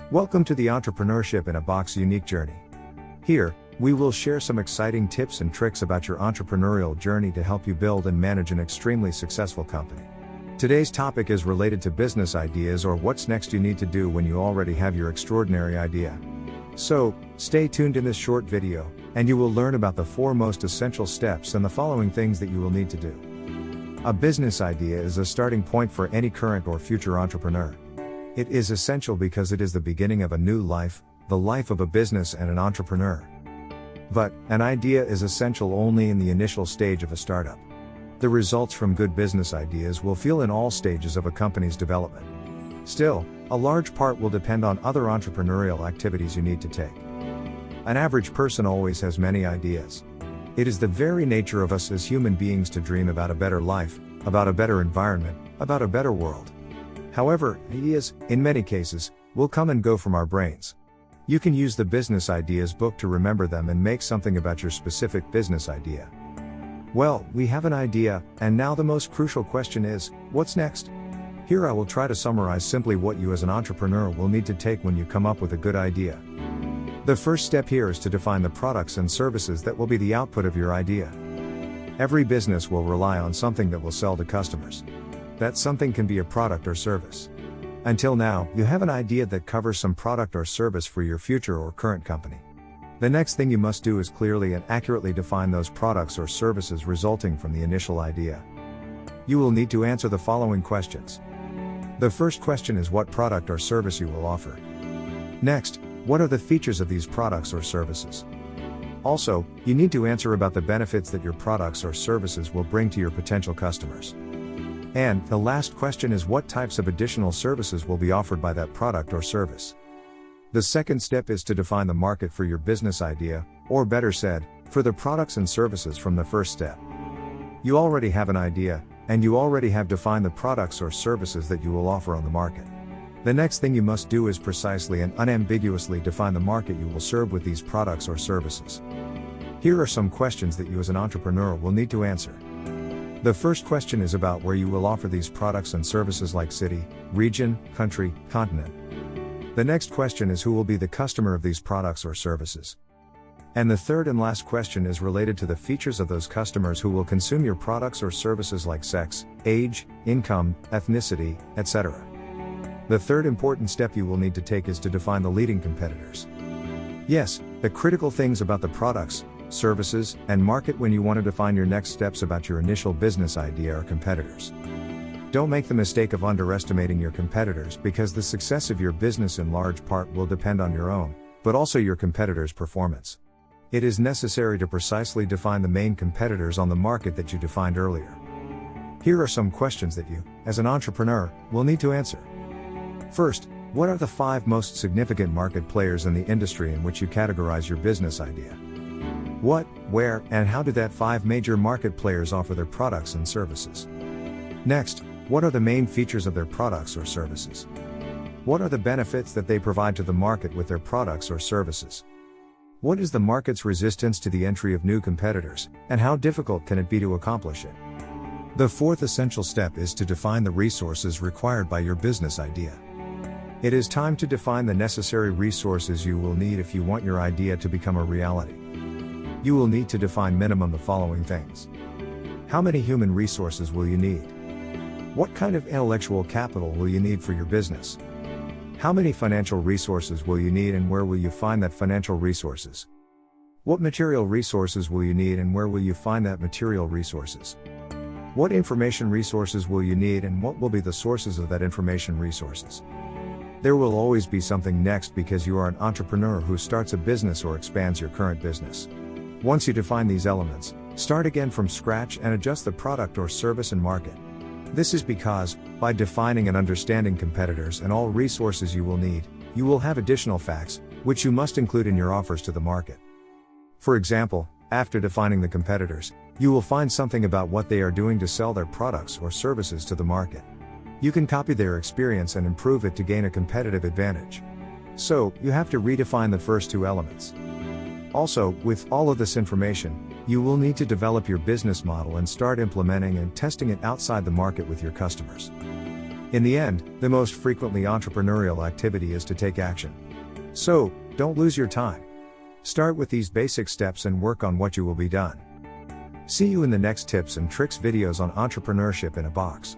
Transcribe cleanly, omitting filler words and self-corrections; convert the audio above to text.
Welcome to the Entrepreneurship in a Box unique journey. Here, we will share some exciting tips and tricks about your entrepreneurial journey to help you build and manage an extremely successful company. Today's topic is related to business ideas, or what's next you need to do when you already have your extraordinary idea. So, stay tuned in this short video, and you will learn about the 4 most essential steps and the following things that you will need to do. A business idea is a starting point for any current or future entrepreneur. It is essential because it is the beginning of a new life, the life of a business and an entrepreneur. But, an idea is essential only in the initial stage of a startup. The results from good business ideas will feel in all stages of a company's development. Still, a large part will depend on other entrepreneurial activities you need to take. An average person always has many ideas. It is the very nature of us as human beings to dream about a better life, about a better environment, about a better world. However, ideas, in many cases, will come and go from our brains. You can use the business ideas book to remember them and make something about your specific business idea. Well, we have an idea, and now the most crucial question is, what's next? Here I will try to summarize simply what you as an entrepreneur will need to take when you come up with a good idea. The first step here is to define the products and services that will be the output of your idea. Every business will rely on something that will sell to customers. That something can be a product or service. Until now, you have an idea that covers some product or service for your future or current company. The next thing you must do is clearly and accurately define those products or services resulting from the initial idea. You will need to answer the following questions. The first question is what product or service you will offer. Next, what are the features of these products or services? Also, you need to answer about the benefits that your products or services will bring to your potential customers. And the last question is what types of additional services will be offered by that product or service. The second step is to define the market for your business idea, or better said, for the products and services from the first step. You already have an idea, and you already have defined the products or services that you will offer on the market. The next thing you must do is precisely and unambiguously define the market you will serve with these products or services. Here are some questions that you as an entrepreneur will need to answer. The first question is about where you will offer these products and services, like city, region, country, continent. The next question is who will be the customer of these products or services. And the third and last question is related to the features of those customers who will consume your products or services, like sex, age, income, ethnicity, etc. The third important step you will need to take is to define the leading competitors. Yes, the critical things about the products, services, and market when you want to define your next steps about your initial business idea are competitors. Don't make the mistake of underestimating your competitors, because the success of your business in large part will depend on your own, but also your competitors' performance. It is necessary to precisely define the main competitors on the market that you defined earlier. Here are some questions that you, as an entrepreneur, will need to answer. First, what are the 5 most significant market players in the industry in which you categorize your business idea? What, where, and how do that 5 major market players offer their products and services? Next, what are the main features of their products or services? What are the benefits that they provide to the market with their products or services? What is the market's resistance to the entry of new competitors, and how difficult can it be to accomplish it? The fourth essential step is to define the resources required by your business idea. It is time to define the necessary resources you will need if you want your idea to become a reality. You will need to define minimum the following things. How many human resources will you need? What kind of intellectual capital will you need for your business? How many financial resources will you need, and where will you find that financial resources? What material resources will you need, and where will you find that material resources? What information resources will you need, and what will be the sources of that information resources? There will always be something next, because you are an entrepreneur who starts a business or expands your current business. Once you define these elements, start again from scratch and adjust the product or service and market. This is because, by defining and understanding competitors and all resources you will need, you will have additional facts, which you must include in your offers to the market. For example, after defining the competitors, you will find something about what they are doing to sell their products or services to the market. You can copy their experience and improve it to gain a competitive advantage. So, you have to redefine the first 2 elements. Also, with all of this information, you will need to develop your business model and start implementing and testing it outside the market with your customers. In the end, the most frequently entrepreneurial activity is to take action. So, don't lose your time. Start with these basic steps and work on what you will be done. See you in the next tips and tricks videos on entrepreneurship in a box.